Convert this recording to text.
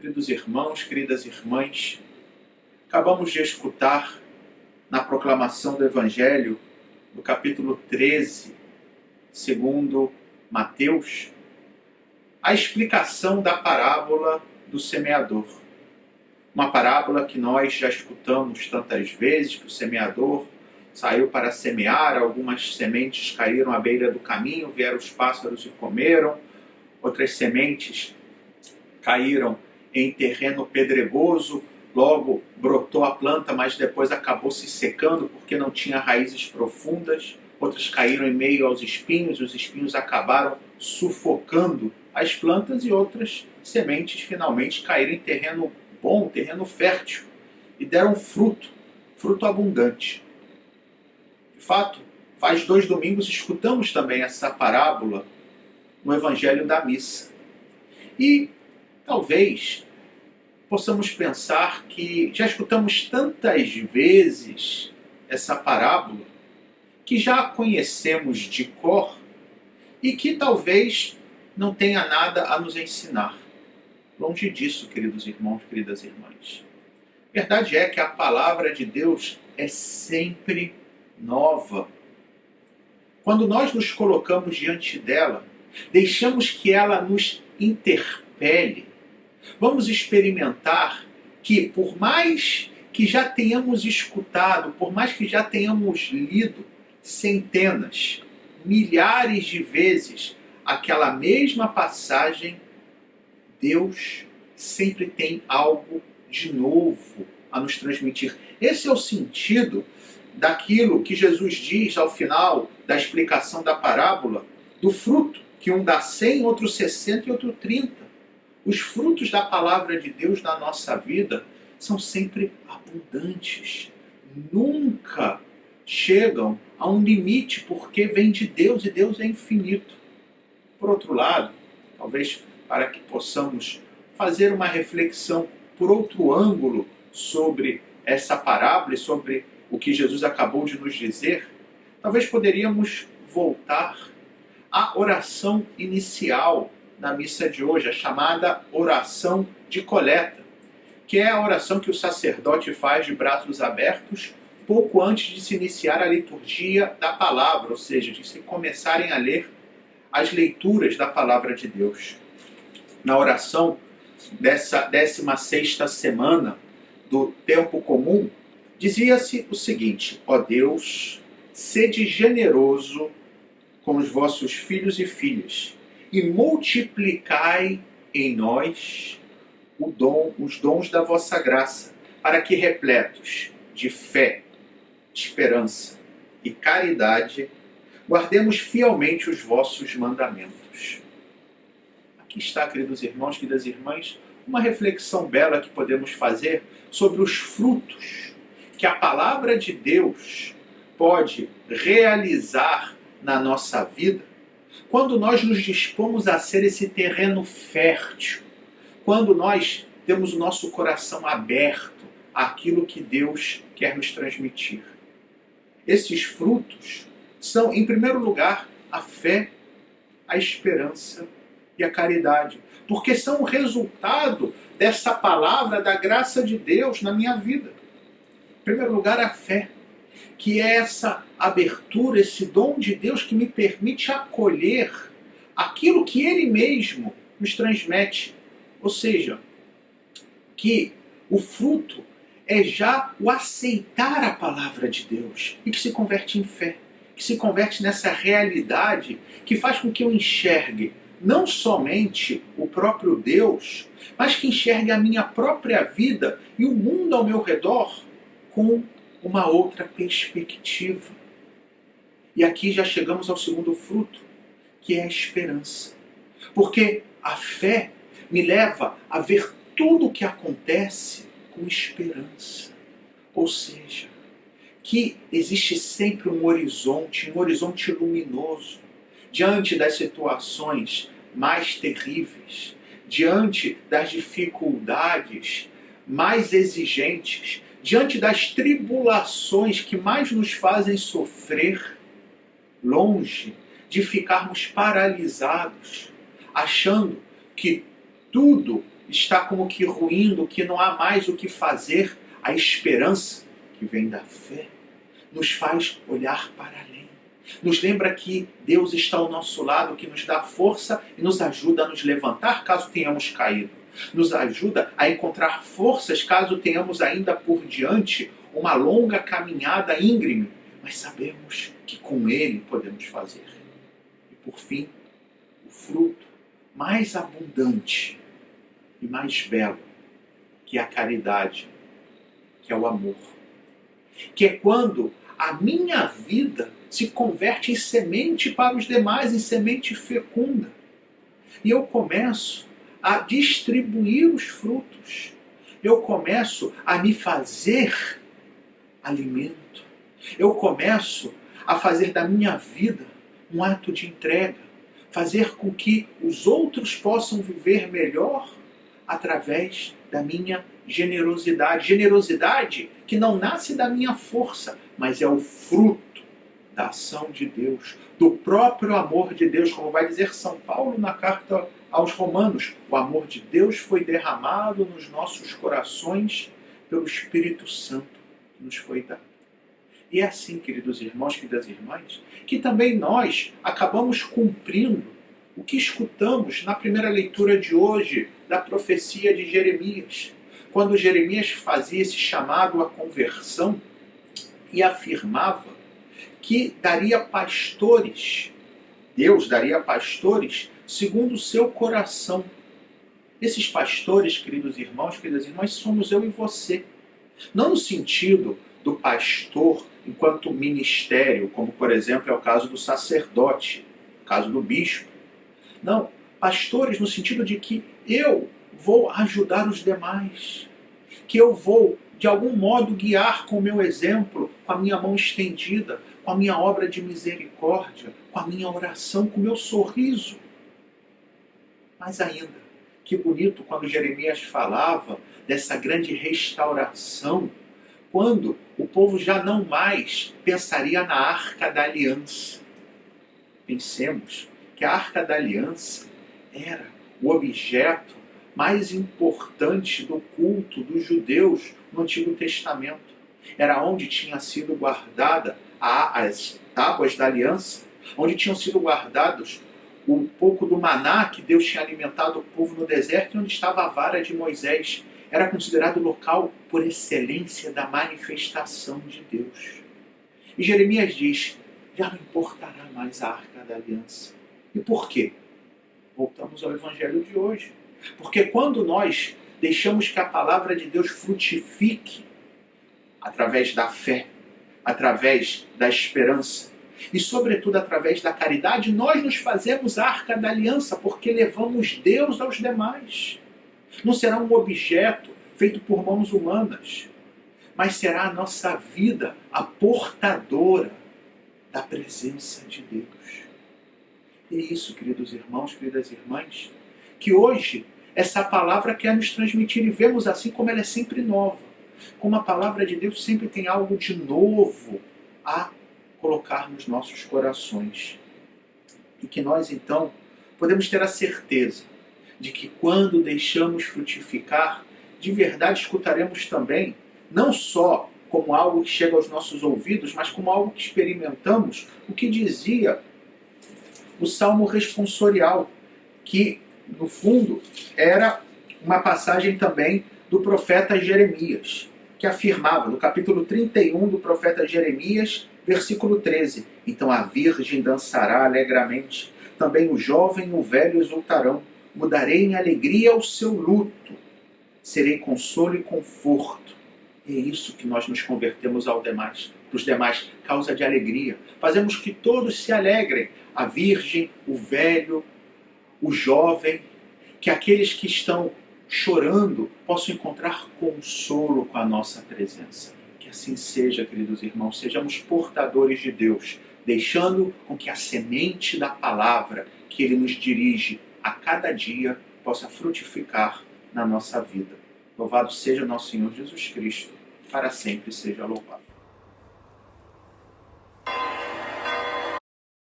Queridos irmãos, queridas irmãs, acabamos de escutar na proclamação do Evangelho, no capítulo 13, segundo Mateus, a explicação da parábola do semeador. Uma parábola que nós já escutamos tantas vezes, que o semeador saiu para semear, algumas sementes caíram à beira do caminho, vieram os pássaros e comeram, outras sementes caíram em terreno pedregoso, logo brotou a planta, mas depois acabou se secando porque não tinha raízes profundas. Outras caíram em meio aos espinhos, os espinhos acabaram sufocando as plantas, e outras sementes finalmente caíram em terreno bom, terreno fértil, e deram fruto abundante. De fato, faz 2 domingos escutamos também essa parábola no Evangelho da Missa. E talvez possamos pensar que já escutamos tantas vezes essa parábola que já conhecemos de cor e que talvez não tenha nada a nos ensinar. Longe disso, queridos irmãos, queridas irmãs. Verdade é que a palavra de Deus é sempre nova. Quando nós nos colocamos diante dela, deixamos que ela nos interpele, vamos experimentar que, por mais que já tenhamos escutado, por mais que já tenhamos lido centenas, milhares de vezes aquela mesma passagem, Deus sempre tem algo de novo a nos transmitir. Esse é o sentido daquilo que Jesus diz ao final da explicação da parábola do fruto, que um dá 100, outro 60 e outro 30. Os frutos da palavra de Deus na nossa vida são sempre abundantes. Nunca chegam a um limite, porque vem de Deus e Deus é infinito. Por outro lado, talvez para que possamos fazer uma reflexão por outro ângulo sobre essa parábola e sobre o que Jesus acabou de nos dizer, talvez poderíamos voltar à oração inicial na missa de hoje, a chamada oração de coleta, que é a oração que o sacerdote faz de braços abertos pouco antes de se iniciar a liturgia da palavra, ou seja, de se começarem a ler as leituras da palavra de Deus. Na oração dessa 16ª semana do tempo comum, dizia-se o seguinte: ó Deus, sede generoso com os vossos filhos e filhas, e multiplicai em nós os dons da vossa graça, para que, repletos de fé, esperança e caridade, guardemos fielmente os vossos mandamentos. Aqui está, queridos irmãos, queridas irmãs, uma reflexão bela que podemos fazer sobre os frutos que a palavra de Deus pode realizar na nossa vida quando nós nos dispomos a ser esse terreno fértil, quando nós temos o nosso coração aberto àquilo que Deus quer nos transmitir. Esses frutos são, em primeiro lugar, a fé, a esperança e a caridade, porque são o resultado dessa palavra da graça de Deus na minha vida. Em primeiro lugar, a fé, que é essa abertura, esse dom de Deus que me permite acolher aquilo que Ele mesmo nos transmite. Ou seja, que o fruto é já o aceitar a palavra de Deus e que se converte em fé, que se converte nessa realidade que faz com que eu enxergue não somente o próprio Deus, mas que enxergue a minha própria vida e o mundo ao meu redor com uma outra perspectiva. E aqui já chegamos ao segundo fruto, que é a esperança. Porque a fé me leva a ver tudo o que acontece com esperança. Ou seja, que existe sempre um horizonte luminoso, diante das situações mais terríveis, diante das dificuldades mais exigentes, diante das tribulações que mais nos fazem sofrer, longe de ficarmos paralisados, achando que tudo está como que ruindo, que não há mais o que fazer, a esperança que vem da fé nos faz olhar para além. Nos lembra que Deus está ao nosso lado, que nos dá força e nos ajuda a nos levantar caso tenhamos caído. Nos ajuda a encontrar forças caso tenhamos ainda por diante uma longa caminhada íngreme, mas sabemos que com Ele podemos fazer. E por fim, o fruto mais abundante e mais belo, que é a caridade, que é o amor. Que é quando a minha vida se converte em semente para os demais, em semente fecunda. E eu começo a distribuir os frutos. Eu começo a me fazer alimento. Eu começo a fazer da minha vida um ato de entrega. Fazer com que os outros possam viver melhor através da minha generosidade. Generosidade que não nasce da minha força, mas é o fruto da ação de Deus, do próprio amor de Deus, como vai dizer São Paulo na carta aos Romanos. O amor de Deus foi derramado nos nossos corações pelo Espírito Santo que nos foi dado. E é assim, queridos irmãos, queridas irmãs, que também nós acabamos cumprindo o que escutamos na primeira leitura de hoje da profecia de Jeremias. Quando Jeremias fazia esse chamado à conversão e afirmava que daria pastores, Deus daria pastores segundo o seu coração. Esses pastores, queridos irmãos, queridas irmãs, somos eu e você. Não no sentido do pastor enquanto ministério, como por exemplo é o caso do sacerdote, o caso do bispo. Não, pastores no sentido de que eu vou ajudar os demais, que eu vou de algum modo guiar com o meu exemplo, com a minha mão estendida, com a minha obra de misericórdia, com a minha oração, com o meu sorriso. Mais ainda, que bonito quando Jeremias falava dessa grande restauração, quando o povo já não mais pensaria na Arca da Aliança. Pensemos que a Arca da Aliança era o objeto mais importante do culto dos judeus no Antigo Testamento. Era onde tinha sido guardada as tábuas da aliança, onde tinham sido guardados um pouco do maná que Deus tinha alimentado o povo no deserto, e onde estava a vara de Moisés. Era considerado o local por excelência da manifestação de Deus. E Jeremias diz, já não importará mais a Arca da Aliança. E por quê? Voltamos ao Evangelho de hoje. Porque quando nós deixamos que a palavra de Deus frutifique através da fé, através da esperança e, sobretudo, através da caridade, nós nos fazemos a Arca da Aliança, porque levamos Deus aos demais. Não será um objeto feito por mãos humanas, mas será a nossa vida a portadora da presença de Deus. E é isso, queridos irmãos, queridas irmãs, que hoje essa palavra quer nos transmitir, e vemos assim como ela é sempre nova. Como a palavra de Deus sempre tem algo de novo a colocar nos nossos corações. E que nós, então, podemos ter a certeza de que quando deixamos frutificar, de verdade escutaremos também, não só como algo que chega aos nossos ouvidos, mas como algo que experimentamos, o que dizia o Salmo responsorial, que, no fundo, era uma passagem também do profeta Jeremias, que afirmava, no capítulo 31 do profeta Jeremias, versículo 13, então a virgem dançará alegremente, também o jovem e o velho exultarão, mudarei em alegria o seu luto, serei consolo e conforto. E é isso que nós nos convertemos aos demais, causa de alegria. Fazemos que todos se alegrem, a virgem, o velho, o jovem, que aqueles que estão chorando possam encontrar consolo com a nossa presença. Que assim seja, queridos irmãos, sejamos portadores de Deus, deixando com que a semente da palavra que Ele nos dirige a cada dia possa frutificar na nossa vida. Louvado seja nosso Senhor Jesus Cristo, para sempre seja louvado.